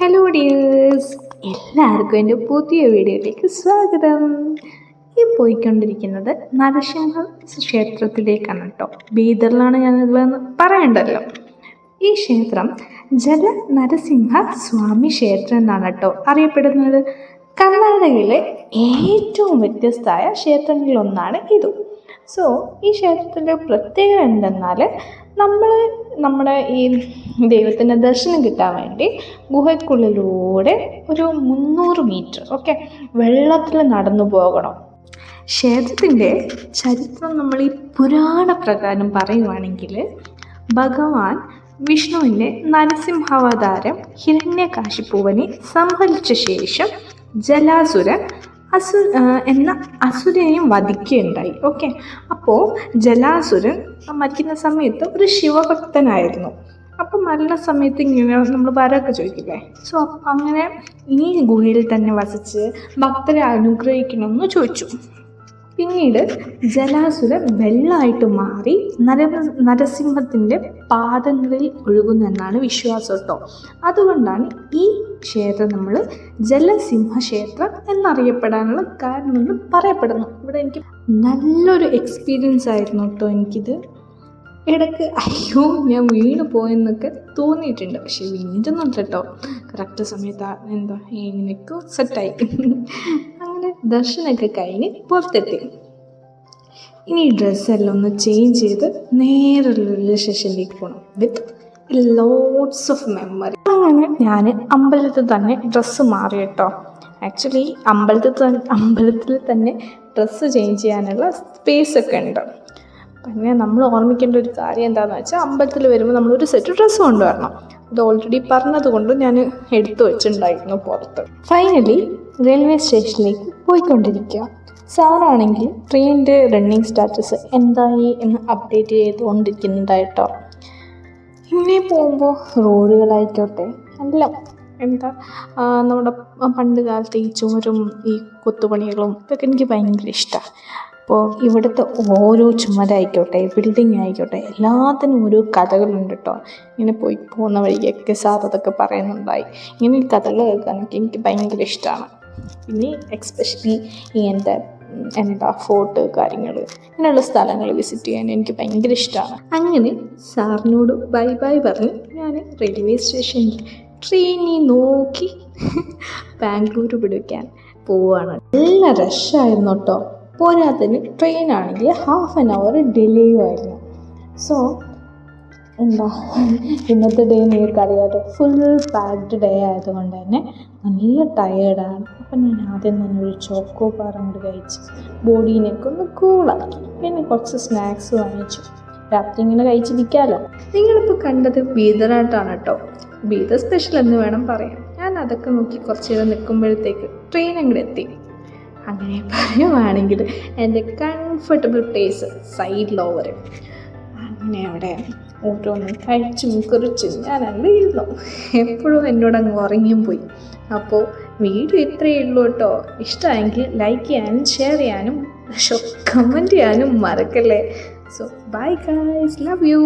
Hello dears, എല്ലാവർക്കും എൻ്റെ പുതിയ വീഡിയോയിലേക്ക് സ്വാഗതം. ഈ പോയിക്കൊണ്ടിരിക്കുന്നത് നരസിംഹ ക്ഷേത്രത്തിലേക്കാണ് കേട്ടോ. ബീദറിലാണ് ഞാനുള്ളതെന്ന് പറയണ്ടല്ലോ. ഈ ക്ഷേത്രം ജല നരസിംഹ സ്വാമി ക്ഷേത്രം എന്നാണ് കേട്ടോ അറിയപ്പെടുന്നത്. കർണാടകയിലെ ഏറ്റവും വ്യത്യസ്തമായ ക്ഷേത്രങ്ങളിലൊന്നാണ് ഇത്. സോ ഈ ക്ഷേത്രത്തിൻ്റെ പ്രത്യേകത എന്തെന്നാൽ, നമ്മുടെ ഈ ദൈവത്തിൻ്റെ ദർശനം കിട്ടാൻ വേണ്ടി ഗുഹയ്ക്കുള്ളിലൂടെ ഒരു 300 മീറ്റർ വെള്ളത്തിൽ നടന്നു പോകണം. ക്ഷേത്രത്തിൻ്റെ ചരിത്രം നമ്മൾ ഈ പുരാണ പ്രകാരം പറയുവാണെങ്കിൽ, ഭഗവാൻ വിഷ്ണുവിൻ്റെ നരസിംഹാവതാരം ഹിരണ്യകാശിപുവിനെ സംഹരിച്ച ശേഷം ജലാസുരൻ എന്ന അസുരനെയും വധിക്കുകയുണ്ടായി. അപ്പോൾ ജലാസുരൻ മരിക്കുന്ന സമയത്ത് ഒരു ശിവഭക്തനായിരുന്നു. അപ്പം മരണസമയത്ത് ഇങ്ങനെ നമ്മൾ വരമൊക്കെ ചോദിക്കില്ലേ. സോ അങ്ങനെ ഈ ഗുഹയിൽ തന്നെ വസിച്ച് ഭക്തരെ അനുഗ്രഹിക്കണമെന്ന് ചോദിച്ചു. പിന്നീട് ജലാസുരൻ വെള്ളമായിട്ട് മാറി നരസിംഹത്തിൻ്റെ പാദങ്ങളിൽ ഒഴുകുന്നെന്നാണ് വിശ്വാസം കേട്ടോ. അതുകൊണ്ടാണ് ഈ ക്ഷേത്രം നമ്മൾ ജലസിംഹ ക്ഷേത്രം എന്നറിയപ്പെടാനുള്ള കാരണമെന്ന് പറയപ്പെടുന്നു. ഇവിടെ എനിക്ക് നല്ലൊരു എക്സ്പീരിയൻസ് ആയിരുന്നു കേട്ടോ. എനിക്കിത് ഇടയ്ക്ക് അയ്യോ ഞാൻ വീണ് പോയെന്നൊക്കെ തോന്നിയിട്ടുണ്ട്. പക്ഷെ വീണിട്ടൊന്നും കേട്ടോ, കറക്റ്റ് സമയത്ത് ഇങ്ങനെയൊക്കെ സെറ്റായി. അങ്ങനെ ദർശനമൊക്കെ കഴിഞ്ഞ് പുറത്തെത്തി. ഇനി ഡ്രസ്സെല്ലാം ഒന്ന് ചേഞ്ച് ചെയ്ത് നേരെ റെയിൽവേ സ്റ്റേഷനിലേക്ക് പോകണം വിത്ത് ലോട്ട്സ് ഓഫ് മെമ്മറി. അങ്ങനെ ഞാൻ അമ്പലത്തിൽ തന്നെ ഡ്രസ്സ് മാറി കേട്ടോ. ആക്ച്വലി അമ്പലത്തിൽ തന്നെ ഡ്രസ്സ് ചേഞ്ച് ചെയ്യാനുള്ള സ്പേസൊക്കെ ഉണ്ട്. പിന്നെ നമ്മൾ ഓർമ്മിക്കേണ്ട ഒരു കാര്യം എന്താണെന്ന് വെച്ചാൽ, അമ്പലത്തിൽ വരുമ്പോൾ നമ്മളൊരു സെറ്റ് ഡ്രസ്സ് കൊണ്ടുവരണം. അത് ഓൾറെഡി പറഞ്ഞത് കൊണ്ട് ഞാൻ എടുത്തു വെച്ചിട്ടുണ്ടായിരുന്നു പുറത്ത്. ഫൈനലി റെയിൽവേ സ്റ്റേഷനിലേക്ക് പോയിക്കൊണ്ടിരിക്കുക. സാറാണെങ്കിൽ ട്രെയിനിൻ്റെ റണ്ണിങ് സ്റ്റാറ്റസ് എന്തായി എന്ന് അപ്ഡേറ്റ് ചെയ്തുകൊണ്ടിരിക്കുന്നുണ്ടായിട്ടോ. ഇങ്ങനെ പോകുമ്പോൾ റോഡുകളായിക്കോട്ടെ എല്ലാം നമ്മുടെ പണ്ട് കാലത്തെ ഈ ചുമരും ഈ കൊത്തുപണികളും ഇതൊക്കെ എനിക്ക് ഭയങ്കര ഇഷ്ടമാണ്. അപ്പോൾ ഇവിടുത്തെ ഓരോ ചുമരായിക്കോട്ടെ ബിൽഡിംഗ് ആയിക്കോട്ടെ എല്ലാത്തിനും ഓരോ കഥകളുണ്ട് കേട്ടോ. ഇങ്ങനെ പോകുന്ന വഴിക്കൊക്കെ സാർ അതൊക്കെ പറയുന്നുണ്ടായി. ഇങ്ങനെ ഈ കഥകൾ കേൾക്കാനൊക്കെ എനിക്ക് ഭയങ്കര ഇഷ്ടമാണ്. പിന്നെ എക്സ്പെഷ്യലി ഇങ്ങനത്തെ ഫോർട്ട് കാര്യങ്ങൾ ഇങ്ങനെയുള്ള സ്ഥലങ്ങൾ വിസിറ്റ് ചെയ്യാൻ എനിക്ക് ഭയങ്കര ഇഷ്ടമാണ്. അങ്ങനെ സാറിനോട് ബൈ ബൈ പറഞ്ഞ് ഞാൻ റെയിൽവേ സ്റ്റേഷനിൽ ട്രെയിനിൽ നോക്കി ബാംഗ്ലൂർ പിടിക്കാൻ പോവുകയാണ്. നല്ല റഷായിരുന്നു കേട്ടോ. പോരാത്തതിന് ട്രെയിനാണെങ്കിൽ 1/2 an hour ഡിലേയും ആയിരുന്നു. സോ ഇന്നത്തെ ഡേ നിങ്ങൾക്കറിയാമല്ലോ, ഫുൾ പാക്ഡ് ഡേ ആയതുകൊണ്ട് തന്നെ നല്ല ടയേർഡാണ്. അപ്പം ഞാൻ ആദ്യം തന്നെ ഒരു ചോക്കോ ബാർ അങ്ങോട്ട് കഴിച്ച് ബോഡീനൊക്കെ ഒന്ന് കൂളാക്കി. പിന്നെ കുറച്ച് സ്നാക്സ് വാങ്ങിച്ചു. രാത്രി ഇങ്ങനെ കഴിച്ചിരിക്കാമല്ലോ. നിങ്ങളിപ്പോൾ കണ്ടത് ബീദറായിട്ടാണ് കേട്ടോ. ബീദർ സ്പെഷ്യൽ എന്ന് വേണം പറയാൻ. ഞാൻ അതൊക്കെ നോക്കി കുറച്ച് നേരം നിൽക്കുമ്പോഴത്തേക്ക് ട്രെയിൻ അങ്ങോട്ട് എത്തി. അങ്ങനെ പറയുവാണെങ്കിൽ എൻ്റെ കംഫർട്ടബിൾ പ്ലേസ് സൈഡിലോവർ. അങ്ങനെ അവിടെ ഓരോന്നും കഴിച്ചും കുറിച്ചും ഞാൻ അങ്ങ് ഇരുന്നു. എപ്പോഴും എന്നോടങ്ങ് ഉറങ്ങിയും പോയി. അപ്പോൾ വീഡിയോ ഇത്രയേ ഉള്ളൂ കേട്ടോ. ഇഷ്ടമായെങ്കിൽ ലൈക്ക് ചെയ്യാനും ഷെയർ ചെയ്യാനും കമൻറ്റ് ചെയ്യാനും മറക്കല്ലേ. So bye guys, love you.